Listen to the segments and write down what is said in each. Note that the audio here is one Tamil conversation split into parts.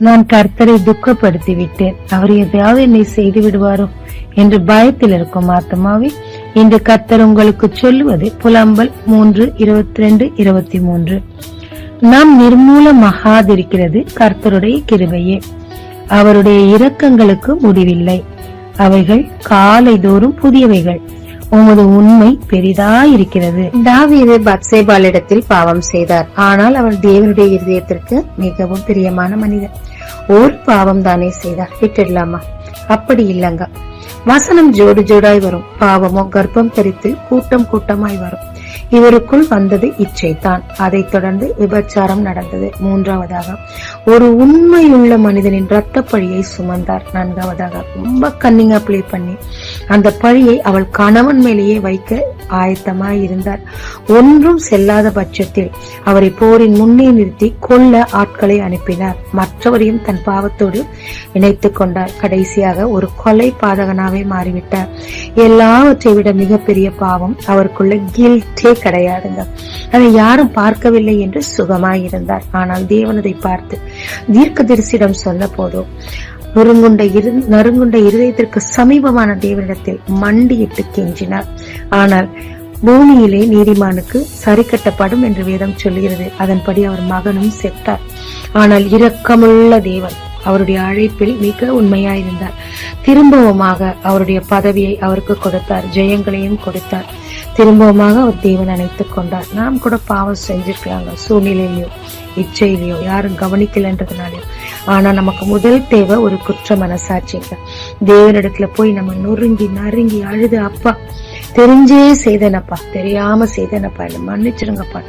நான் கர்த்தரை துக்கப்படுத்தி விட்டேன், அவர் எதையாவது என்னை செய்து விடுவாரோ என்று பயத்தில் இருக்கும் ஆத்மாவே, இன்று கர்த்தர் உங்களுக்கு சொல்லுவது புலம்பல் 3:22-23. நாம் நிர்மூலமாகாதிருக்கிறது கர்த்தருடைய கிருபையே, அவருடைய இரக்கங்களுக்கு முடிவில்லை, அவைகள் காலைதோறும் புதியவைகள், உமது உண்மை பெரிதாயிருக்கிறது. தாவீது பத்சேபாளிடத்தில் பாவம் செய்தார், ஆனால் அவர் தேவனுடைய இருதயத்திற்கு மிகவும் பிரியமான மனிதர். ஒரு பாவம் தானே செய்தார், விட்டுடலாமா? அப்படி இல்லங்க. வசனம் ஜோடு ஜோடாய் வரும், பாவமோ கர்ப்பம் தரித்து கூட்டம் கூட்டமாய் வரும். இவருக்குள் வந்தது இச்சைத்தான், அதைத் தொடர்ந்து விபச்சாரம் நடந்தது. மூன்றாவதாக ஒரு உண்மையுள்ள மனிதனின் இரத்த பழியை சுமந்தார். நான்காவதாக ரொம்ப கன்னிங்கா பிளே பண்ணி அந்த பழியை அவள் கணவன் மேலேயே வைக்க ஆயத்தமாய் இருந்தார். ஒன்றும் செல்லாத பட்சத்தில் அவரை போரின் முன்னே நிறுத்தி கொல்ல ஆட்களை அனுப்பினார். மற்றவரையும் தன் பாவத்தோடு இணைத்துக் கொண்டார். கடைசியாக ஒரு கொலை பாதகனாவே மாறிவிட்டார். எல்லாவற்றை விட மிகப்பெரிய பாவம் அவருக்குள்ள கில்ட்டே கிடையாதுங்க. அதை யாரும் பார்க்கவில்லை என்று சுகமாயிருந்தார். ஆனால் தேவனதை பார்த்து தீர்க்கதரிசியிடம் சொன்ன போதோ நறுங்குண்ட இருதயத்திற்கு சமீபமான தேவனிடத்தில் மண்டியிட்டு கெஞ்சினார். ஆனால் பூமியிலே நீதிமானுக்கு சரி கட்டப்படும் என்று வேதம் சொல்கிறது. அதன்படி அவர் மகனும் செத்தார். ஆனால் இரக்கமுள்ள தேவன் அவருடைய அழைப்பில் மிக உண்மையாயிருந்தார். திரும்பவுமாக அவருடைய பதவியை அவருக்கு கொடுத்தார், ஜெயங்களையும் கொடுத்தார். திரும்பவுமாக அவர் தேவன் அணைத்துக் கொண்டார். நாம் கூட பாவம் செஞ்சிருக்கலாங்க, சூழ்நிலையிலயோ இச்சையிலையோ, யாரும் கவனிக்கலன்றதுனாலயோ. ஆனா நமக்கு முதல் தேவை ஒரு குற்ற மனசாட்சிங்க. தேவனிடத்துல போய் நம்ம நறுங்கி அழுது, அப்பா தெரிஞ்சே செய்தனப்பா, தெரியாம செய்தனப்பா, என்ன மன்னிச்சிருங்கப்பா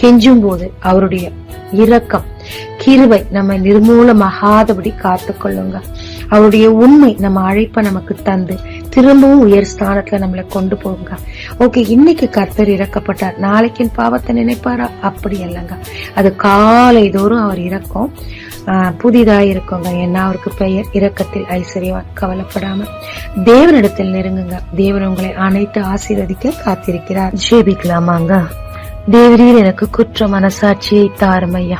கெஞ்சும் போது அவருடைய இரக்கம் கிருபை நம்ம நிர்மூலமாகாதபடி காத்துக்கொள்ளுங்க. அவருடைய உண்மை நம்ம அழைப்ப நமக்கு தந்து திரும்பவும் உயர் ஸ்தானத்துல நம்மளை கொண்டு போங்க. ஓகே, இன்னைக்கு கர்த்தர் இறக்கப்பட்டார், நாளைக்கு பாவத்தை நினைப்பாரா? அப்படி இல்லைங்க. அது காலை தோறும் அவர் இரக்கம் புதிதாக இருக்குங்க. ஏன்னா அவருக்கு பெயர் இரக்கத்தில் ஐஸ்வர்யவான். கவலைப்படாம தேவனிடத்தில் நெருங்குங்க. தேவன் உங்களை அனைத்து ஆசீர்வதிக்க காத்திருக்கிறார். ஜெபிக்கலாமாங்க. தேவரீர் எனக்கு குற்ற மனசாட்சியை தாரும் ஐயா.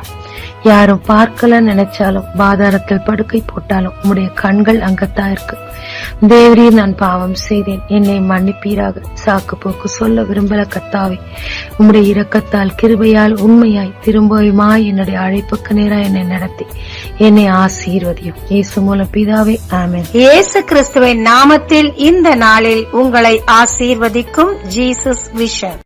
யாரும் பார்க்கல நினைச்சாலும், பாதாரத்தில் படுக்கை போட்டாலும் உம்முடைய கண்கள் அங்கத்தான் இருக்கு. தேவரீர், நான் பாவம் செய்தேன், என்னை மன்னிப்பீராக. சாக்கு போக்கு சொல்ல விரும்பல கர்த்தாவே. உம்முடைய இரக்கத்தால் கிருபையால் உண்மையாய் திரும்பவுமாய் என்னுடைய அழைப்புக்கு நேராக என்னை நடத்தி என்னை ஆசீர்வதியும். இயேசு மூலம் பிதாவே, ஆமென். இயேசு கிறிஸ்துவின் நாமத்தில் இந்த நாளில் உங்களை ஆசீர்வதிக்கும் ஜீசஸ் விஷன்.